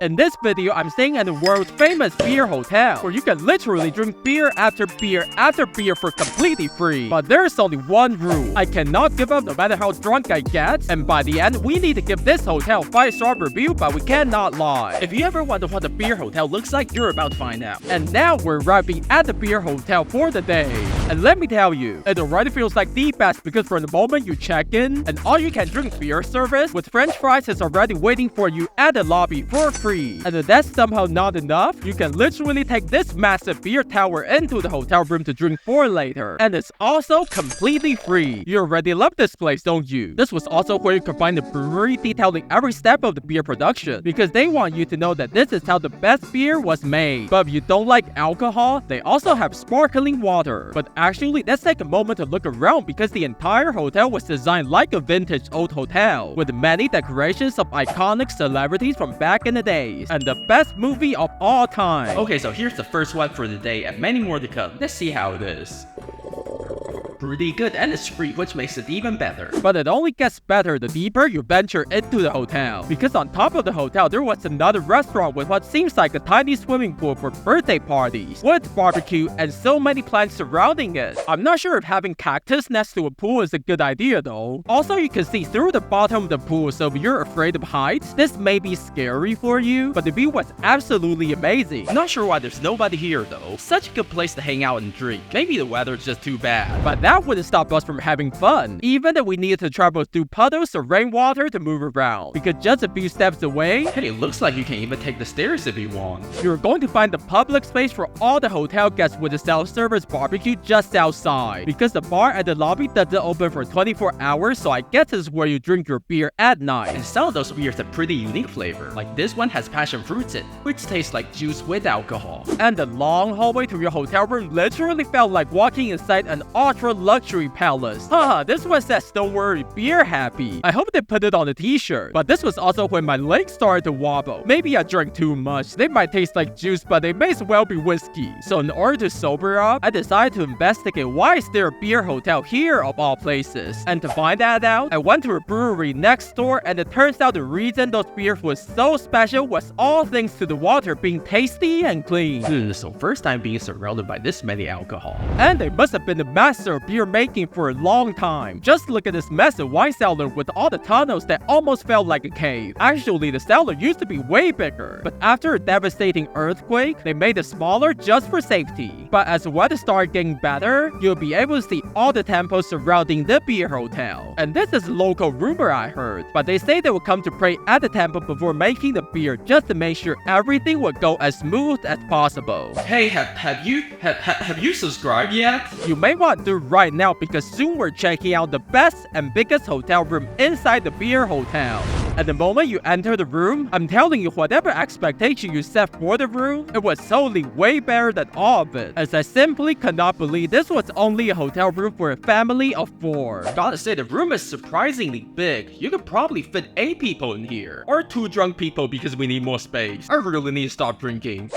In this video, I'm staying at the world's famous beer hotel, where you can literally drink beer after beer after beer for completely free. But there's only one rule: I cannot give up no matter how drunk I get, and by the end, we need to give this hotel 5-star review, but we cannot lie. If you ever wonder what the beer hotel looks like, you're about to find out. And now we're arriving at the beer hotel for the day. And let me tell you, it already feels like the best because from the moment you check in, an all-you-can-drink beer service with french fries is already waiting for you at the lobby for free. And if that's somehow not enough, you can literally take this massive beer tower into the hotel room to drink for later. And it's also completely free. You already love this place, don't you? This was also where you could find the brewery detailing every step of the beer production, because they want you to know that this is how the best beer was made. But if you don't like alcohol, they also have sparkling water. But actually, let's take a moment to look around, because the entire hotel was designed like a vintage old hotel, with many decorations of iconic celebrities from back in the day, and the best movie of all time. Okay, so here's the first one for the day and many more to come. Let's see how it is. Pretty good, and it's free, which makes it even better. But it only gets better the deeper you venture into the hotel, because on top of the hotel there was another restaurant with what seems like a tiny swimming pool for birthday parties, with barbecue and so many plants surrounding it. I'm not sure if having cactus next to a pool is a good idea though. Also, you can see through the bottom of the pool, so if you're afraid of heights, this may be scary for you, but the view was absolutely amazing. Not sure why there's nobody here though. Such a good place to hang out and drink. Maybe the weather's just too bad. But that wouldn't stop us from having fun, even if we needed to travel through puddles or rainwater to move around, because just a few steps away, hey, it looks like you can even take the stairs if you want. You're going to find the public space for all the hotel guests with a self-service barbecue just outside, because the bar at the lobby doesn't open for 24 hours, so I guess this is where you drink your beer at night. And some of those beers have pretty unique flavor, like this one has passion fruits in, which tastes like juice with alcohol. And the long hallway to your hotel room literally felt like walking inside an ultra-luxury palace. Haha, this one says don't worry, beer happy. I hope they put it on a t-shirt. But this was also when my legs started to wobble. Maybe I drank too much. They might taste like juice, but they may as well be whiskey. So in order to sober up, I decided to investigate why is there a beer hotel here of all places. And to find that out, I went to a brewery next door, and it turns out the reason those beers was so special was all thanks to the water being tasty and clean. So first time being surrounded by this many alcohol. And they must have been the master of beer making for a long time. Just look at this massive wine cellar with all the tunnels that almost felt like a cave. Actually, the cellar used to be way bigger, but after a devastating earthquake, they made it smaller just for safety. But as the weather started getting better, you'll be able to see all the temples surrounding the beer hotel. And this is a local rumor I heard, but they say they would come to pray at the temple before making the beer, just to make sure everything would go as smooth as possible. Hey, have you subscribed yet? You may want to do right now, because soon we're checking out the best and biggest hotel room inside the beer hotel. And the moment you enter the room, I'm telling you, whatever expectation you set for the room, it was totally way better than all of it, as I simply could not believe this was only a hotel room for a family of 4. Gotta say, the room is surprisingly big. You could probably fit 8 people in here, or 2 drunk people because we need more space. I really need to stop drinking.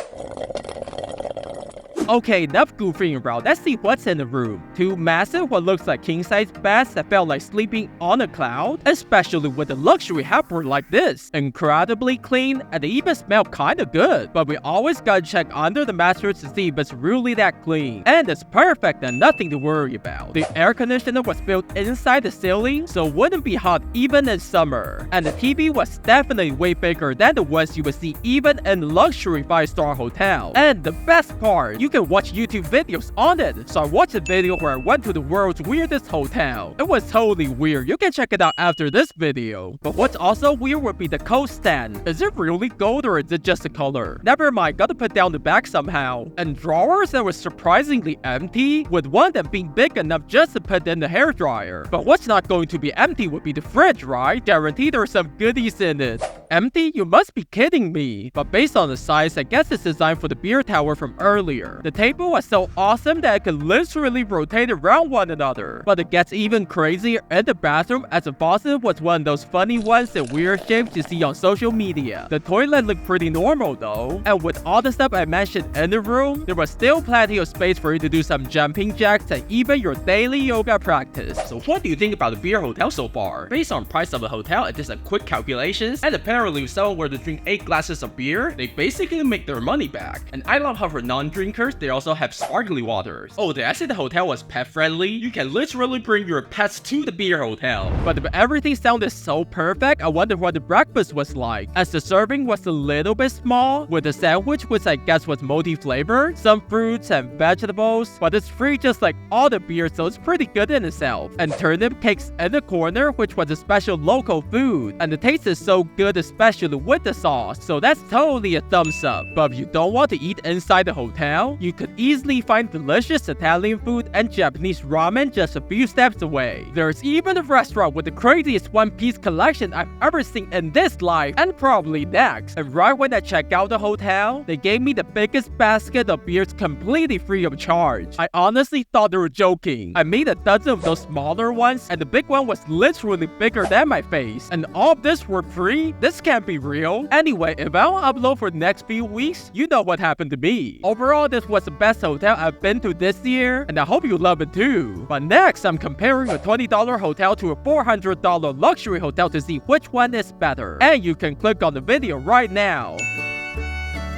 Okay, enough goofing around. Let's see what's in the room. 2 massive, what looks like king-size beds that felt like sleeping on a cloud, especially with a luxury headboard like this. Incredibly clean, and they even smell kinda good. But we always gotta check under the mattress to see if it's really that clean. And it's perfect and nothing to worry about. The air conditioner was built inside the ceiling, so it wouldn't be hot even in summer. And the TV was definitely way bigger than the ones you would see even in a luxury 5-star hotel. And the best part, you can watch YouTube videos on it. So I watched a video where I went to the world's weirdest hotel. It was totally weird. You can check it out after this video. But what's also weird would be the coat stand. Is it really gold or is it just a color? Never mind, gotta put down the back somehow. And drawers that were surprisingly empty, with one of them being big enough just to put in the hairdryer. But what's not going to be empty would be the fridge, right? Guaranteed there's some goodies in it. Empty? You must be kidding me. But based on the size, I guess it's designed for the beer tower from earlier. The The table was so awesome that it could literally rotate around one another. But it gets even crazier in the bathroom, as the faucet was one of those funny ones in weird shapes you see on social media. The toilet looked pretty normal though, and with all the stuff I mentioned in the room, there was still plenty of space for you to do some jumping jacks and even your daily yoga practice. So what do you think about the beer hotel so far? Based on price of the hotel, I did some quick calculations, and apparently if someone were to drink 8 glasses of beer, they basically make their money back. And I love how for non-drinkers, they also have sparkling waters. Oh, did I say the hotel was pet friendly? You can literally bring your pets to the beer hotel. But if everything sounded so perfect, I wonder what the breakfast was like, as the serving was a little bit small, with the sandwich which I guess was multi-flavored, some fruits and vegetables, but it's free just like all the beer, so it's pretty good in itself. And turnip cakes in the corner, which was a special local food, and the taste is so good, especially with the sauce, so that's totally a thumbs up. But if you don't want to eat inside the hotel, you could easily find delicious Italian food and Japanese ramen just a few steps away. There's even a restaurant with the craziest one-piece collection I've ever seen in this life, and probably next. And right when I checked out the hotel, they gave me the biggest basket of beers completely free of charge. I honestly thought they were joking. I made a dozen of those smaller ones, and the big one was literally bigger than my face. And all of this were free? This can't be real. Anyway, if I don't upload for the next few weeks, you know what happened to me. Overall, this was the best hotel I've been to this year, and I hope you love it too. But next, I'm comparing a $20 hotel to a $400 luxury hotel to see which one is better. And you can click on the video right now.